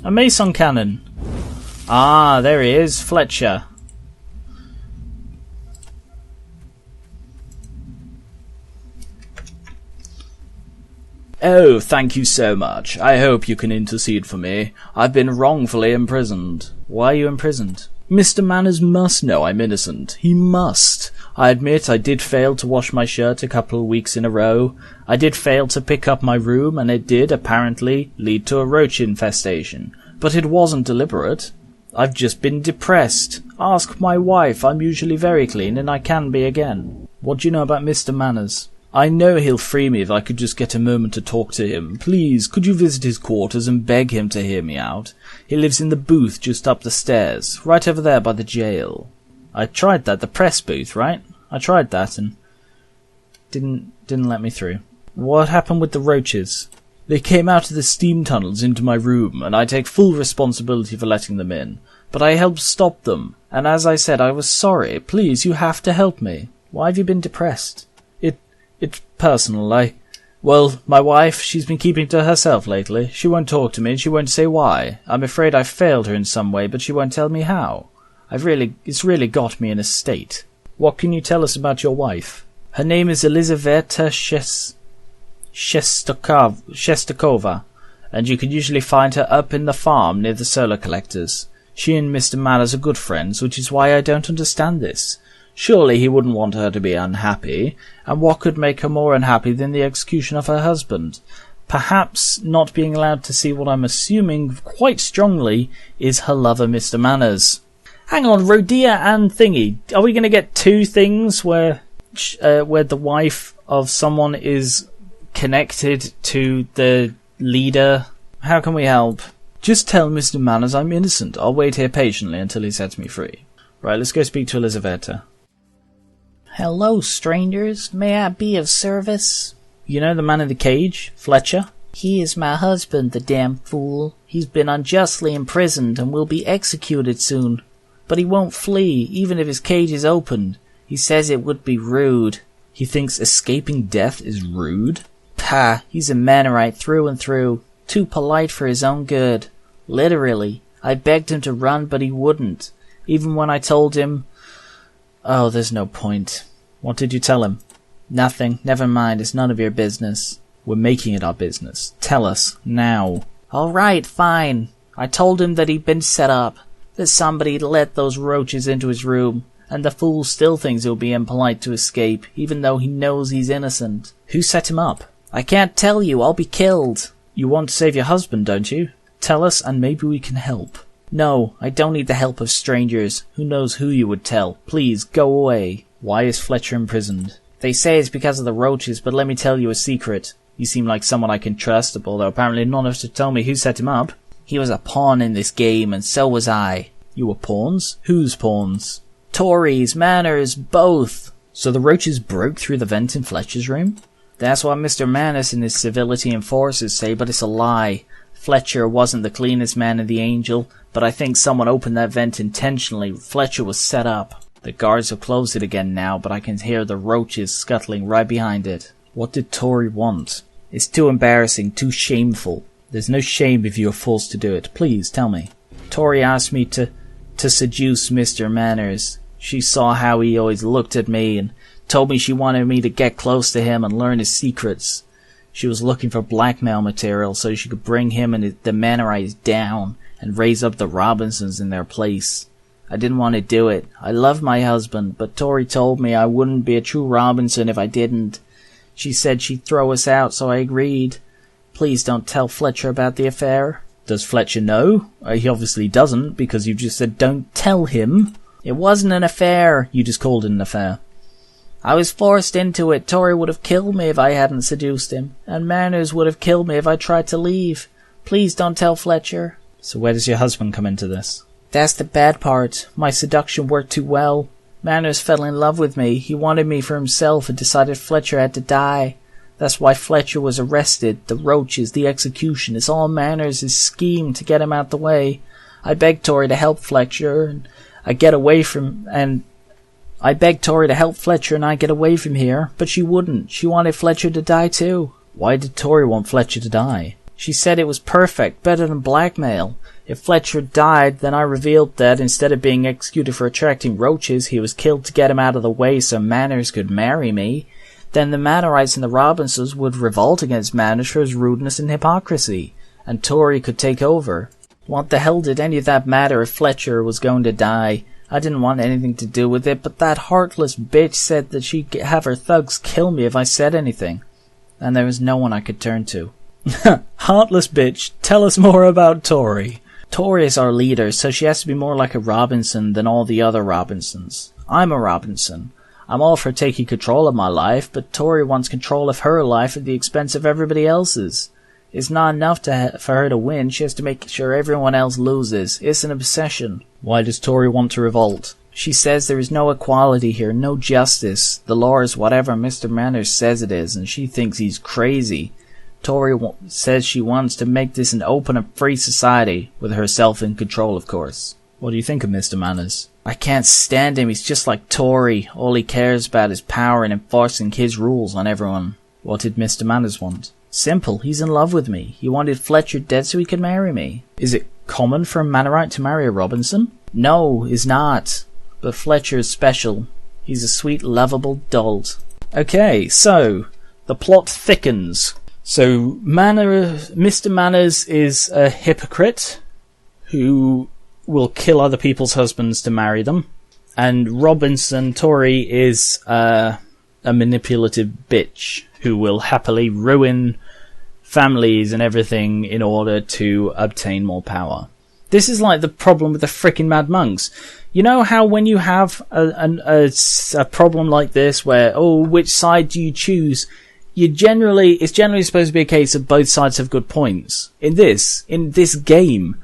A mason cannon. Ah, there he is, Fletcher. Oh, thank you so much. I hope you can intercede for me. I've been wrongfully imprisoned. Why are you imprisoned? Mr. Manners must know I'm innocent. He must. I admit I did fail to wash my shirt a couple of weeks in a row. I did fail to pick up my room, and it did, apparently, lead to a roach infestation. But it wasn't deliberate. I've just been depressed. Ask my wife. I'm usually very clean, and I can be again. What do you know about Mr. Manners? I know he'll free me if I could just get a moment to talk to him. Please, could you visit his quarters and beg him to hear me out? He lives in the booth just up the stairs, right over there by the jail. I tried that, the press booth, right? I tried that and didn't let me through. What happened with the roaches? They came out of the steam tunnels into my room, and I take full responsibility for letting them in. But I helped stop them, and as I said, I was sorry. Please, you have to help me. Why have you been depressed? It's personal. Well, my wife, she's been keeping to herself lately. She won't talk to me and she won't say why. I'm afraid I've failed her in some way, but she won't tell me how. It's really got me in a state. What can you tell us about your wife? Her name is Elizaveta Shestakova, and you can usually find her up in the farm near the solar collectors. She and Mr. Manners are good friends, which is why I don't understand this. Surely he wouldn't want her to be unhappy, and what could make her more unhappy than the execution of her husband? Perhaps not being allowed to see what I'm assuming quite strongly is her lover, Mr. Manners. Hang on, Rodia and Thingy. Are we going to get two things where the wife of someone is connected to the leader? How can we help? Just tell Mr. Manners I'm innocent. I'll wait here patiently until he sets me free. Right, let's go speak to Elizaveta. Hello, strangers. May I be of service? You know the man in the cage, Fletcher? He is my husband, the damn fool. He's been unjustly imprisoned and will be executed soon. But he won't flee, even if his cage is opened. He says it would be rude. He thinks escaping death is rude? Pah, he's a Mannerite through and through. Too polite for his own good. Literally. I begged him to run, but he wouldn't. Even when I told him... Oh, there's no point. What did you tell him? Nothing. Never mind. It's none of your business. We're making it our business. Tell us, now. All right, fine. I told him that he'd been set up. That somebody let those roaches into his room. And the fool still thinks he'll be impolite to escape, even though he knows he's innocent. Who set him up? I can't tell you. I'll be killed. You want to save your husband, don't you? Tell us, and maybe we can help. No, I don't need the help of strangers. Who knows who you would tell? Please, go away. Why is Fletcher imprisoned? They say it's because of the roaches, but let me tell you a secret. You seem like someone I can trust, although apparently none of us to tell me who set him up. He was a pawn in this game, and so was I. You were pawns? Whose pawns? Tories, Manners, both. So the roaches broke through the vent in Fletcher's room? That's what Mr. Manners and his civility enforcers say, but it's a lie. Fletcher wasn't the cleanest man in the Angel, but I think someone opened that vent intentionally. Fletcher was set up. The guards have closed it again now, but I can hear the roaches scuttling right behind it. What did Tory want? It's too embarrassing, too shameful. There's no shame if you are forced to do it. Please, tell me. Tory asked me to seduce Mr. Manners. She saw how he always looked at me and told me she wanted me to get close to him and learn his secrets. She was looking for blackmail material so she could bring him and the Mannerites down and raise up the Robinsons in their place. I didn't want to do it. I love my husband, but Tori told me I wouldn't be a true Robinson if I didn't. She said she'd throw us out, so I agreed. Please don't tell Fletcher about the affair. Does Fletcher know? He obviously doesn't, because you just said don't tell him. It wasn't an affair. You just called it an affair. I was forced into it. Tori would have killed me if I hadn't seduced him, and Manners would have killed me if I tried to leave. Please don't tell Fletcher. So where does your husband come into this? That's the bad part. My seduction worked too well. Manners fell in love with me. He wanted me for himself and decided Fletcher had to die. That's why Fletcher was arrested. The roaches, the execution. It's all Manners' scheme to get him out the way. I begged Tori to help Fletcher, and I begged Tori to help Fletcher and I get away from here, but she wouldn't. She wanted Fletcher to die too. Why did Tori want Fletcher to die? She said it was perfect, better than blackmail. If Fletcher died, then I revealed that instead of being executed for attracting roaches, he was killed to get him out of the way so Manners could marry me. Then the Mannerites and the Robinsons would revolt against Manners for his rudeness and hypocrisy, and Tory could take over. What the hell did any of that matter if Fletcher was going to die? I didn't want anything to do with it, but that heartless bitch said that she'd have her thugs kill me if I said anything. And there was no one I could turn to. Heartless bitch, tell us more about Tori. Tori is our leader, so she has to be more like a Robinson than all the other Robinsons. I'm a Robinson. I'm all for taking control of my life, but Tori wants control of her life at the expense of everybody else's. It's not enough for her to win, she has to make sure everyone else loses. It's an obsession. Why does Tori want to revolt? She says there is no equality here, no justice. The law is whatever Mr. Manners says it is, and she thinks he's crazy. Tori says she wants to make this an open and free society, with herself in control, of course. What do you think of Mr. Manners? I can't stand him, he's just like Tori. All he cares about is power and enforcing his rules on everyone. What did Mr. Manners want? Simple, he's in love with me. He wanted Fletcher dead so he could marry me. Is it common for a Mannerite to marry a Robinson? No, it's not. But Fletcher is special. He's a sweet, lovable dolt. Okay, so, the plot thickens. So, Mr. Manners is a hypocrite who will kill other people's husbands to marry them. And Robinson Tori is a manipulative bitch who will happily ruin families and everything in order to obtain more power. This is like the problem with the frickin' Mad Monks. You know how when you have a problem like this where, which side do you choose? It's generally supposed to be a case of both sides have good points. In this game,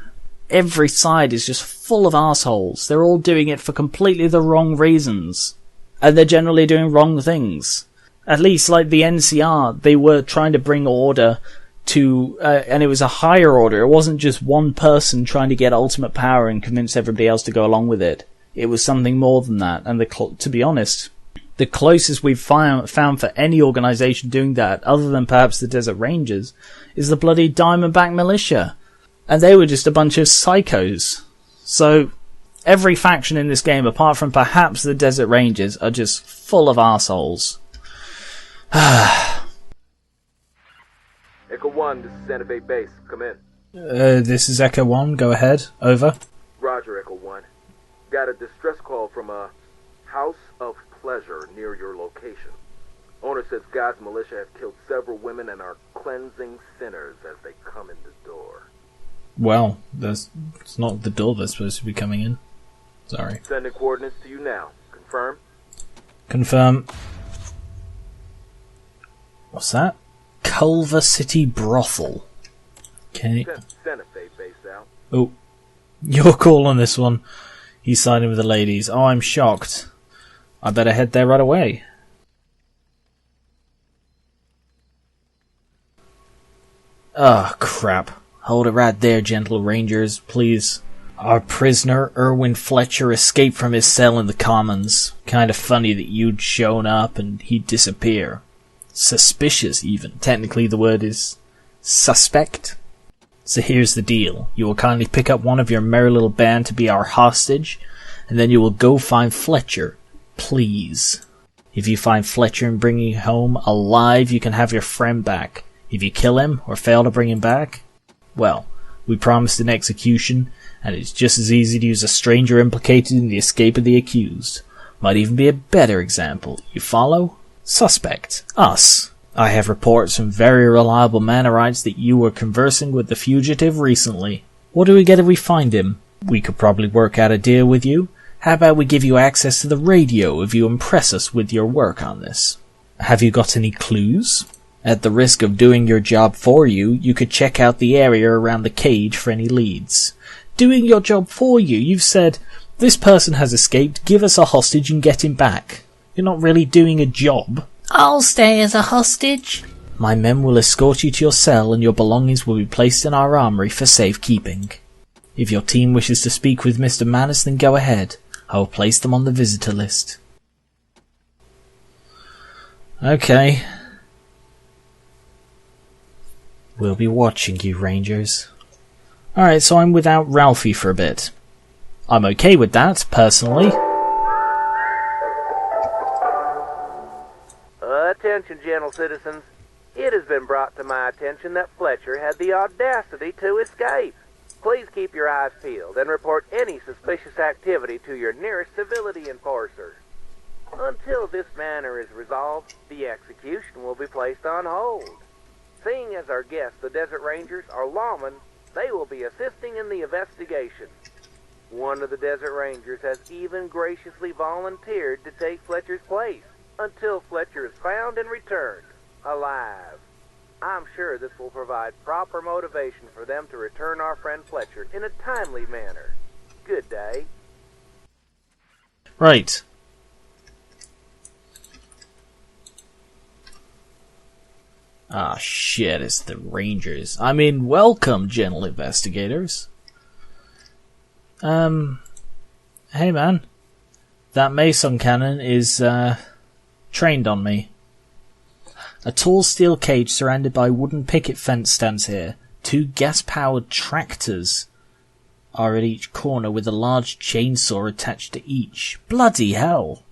every side is just full of assholes. They're all doing it for completely the wrong reasons. And they're generally doing wrong things. At least, like the NCR, they were trying to bring order to, and it was a higher order. It wasn't just one person trying to get ultimate power and convince everybody else to go along with it. It was something more than that. And to be honest, the closest we've found for any organization doing that, other than perhaps the Desert Rangers, is the bloody Diamondback Militia. And they were just a bunch of psychos. So, every faction in this game, apart from perhaps the Desert Rangers, are just full of assholes. Echo 1, this is Santa Fe Base. Come in. This is Echo 1. Go ahead. Over. Roger, Echo 1. Got a distress call from a house of pleasure near your location. Owner says God's militia have killed several women and are cleansing sinners as they come in the door. Well, it's not the door that's supposed to be coming in. Sorry. Sending coordinates to you now. Confirm? Confirm. What's that? Culver City Brothel. Okay. Santa Fe Base out. Oh. Your call on this one. He's siding with the ladies. Oh, I'm shocked. I better head there right away. Oh, crap. Hold it right there, gentle rangers, please. Our prisoner, Gar1on Fletcher, escaped from his cell in the Commons. Kinda funny that you'd shown up and he'd disappear. Suspicious, even. Technically, the word is suspect. So here's the deal. You will kindly pick up one of your merry little band to be our hostage, and then you will go find Fletcher. Please. If you find Fletcher and bring him home alive, you can have your friend back. If you kill him, or fail to bring him back, well, we promised an execution, and it's just as easy to use a stranger implicated in the escape of the accused. Might even be a better example. You follow? Suspect. Us. I have reports from very reliable Mannerites that you were conversing with the fugitive recently. What do we get if we find him? We could probably work out a deal with you. How about we give you access to the radio if you impress us with your work on this? Have you got any clues? At the risk of doing your job for you, you could check out the area around the cage for any leads. Doing your job for you? You've said, this person has escaped, give us a hostage and get him back. You're not really doing a job. I'll stay as a hostage. My men will escort you to your cell and your belongings will be placed in our armory for safekeeping. If your team wishes to speak with Mr. Manners, then go ahead. I will place them on the visitor list. Okay. We'll be watching you, Rangers. Alright, so I'm without Ralphie for a bit. I'm okay with that, personally. Attention, gentle citizens. It has been brought to my attention that Fletcher had the audacity to escape. Please keep your eyes peeled and report any suspicious activity to your nearest civility enforcer. Until this matter is resolved, the execution will be placed on hold. Seeing as our guests, the Desert Rangers, are lawmen, they will be assisting in the investigation. One of the Desert Rangers has even graciously volunteered to take Fletcher's place until Fletcher is found and returned alive. I'm sure this will provide proper motivation for them to return our friend Fletcher in a timely manner. Good day. Right. Ah, shit, it's the Rangers. I mean, welcome, gentle investigators. Hey man. That Mason cannon is, trained on me. A tall steel cage surrounded by wooden picket fence stands here. 2 gas-powered tractors are at each corner with a large chainsaw attached to each. Bloody hell!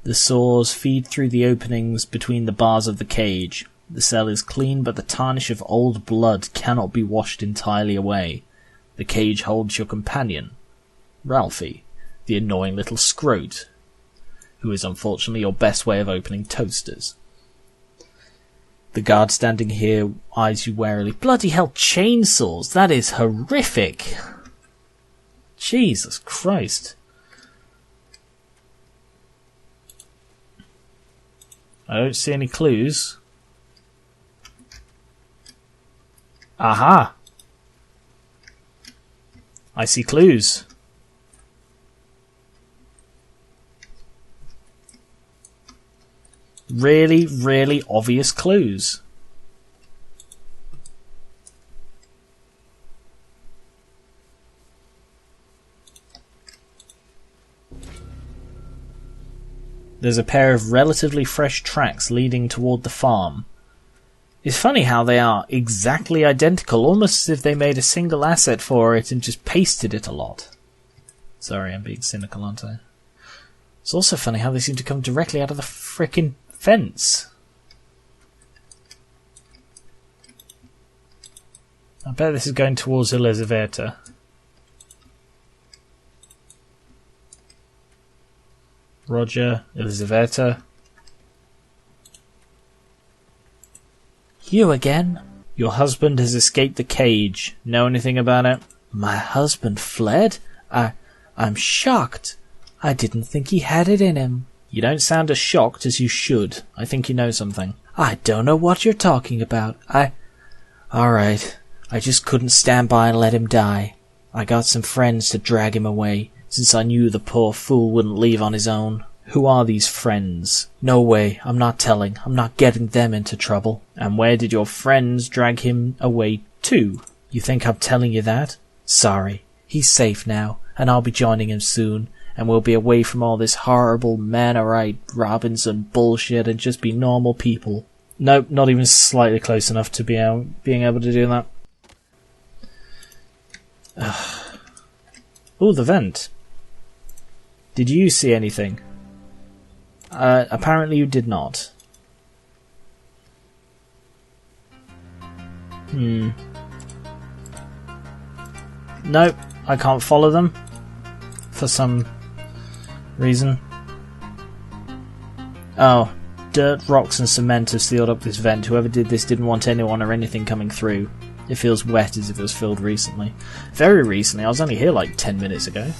The saws feed through the openings between the bars of the cage. The cell is clean, but the tarnish of old blood cannot be washed entirely away. The cage holds your companion, Ralphie, the annoying little scrote, who is unfortunately your best way of opening toasters. The guard standing here eyes you warily. Bloody hell, chainsaws! That is horrific! Jesus Christ. I don't see any clues. Aha! I see clues. Really, really obvious clues. There's a pair of relatively fresh tracks leading toward the farm. It's funny how they are exactly identical, almost as if they made a single asset for it and just pasted it a lot. Sorry, I'm being cynical, aren't I? It's also funny how they seem to come directly out of the frickin' fence. I bet this is going towards Elizaveta. Roger, Elizaveta. You again? Your husband has escaped the cage. Know anything about it? My husband fled? I'm shocked. I didn't think he had it in him. You don't sound as shocked as you should. I think you know something. I don't know what you're talking about. Alright. I just couldn't stand by and let him die. I got some friends to drag him away, since I knew the poor fool wouldn't leave on his own. Who are these friends? No way, I'm not telling. I'm not getting them into trouble. And where did your friends drag him away to? You think I'm telling you that? Sorry. He's safe now, and I'll be joining him soon, and we'll be away from all this horrible Manorite Robinson bullshit and just be normal people. Nope, not even slightly close enough to being able to do that. Ooh, the vent. Did you see anything? Apparently you did not. Nope, I can't follow them. For some reason. Oh, dirt, rocks and cement have sealed up this vent. Whoever did this didn't want anyone or anything coming through. It feels wet as if it was filled recently. Very recently, I was only here like 10 minutes ago.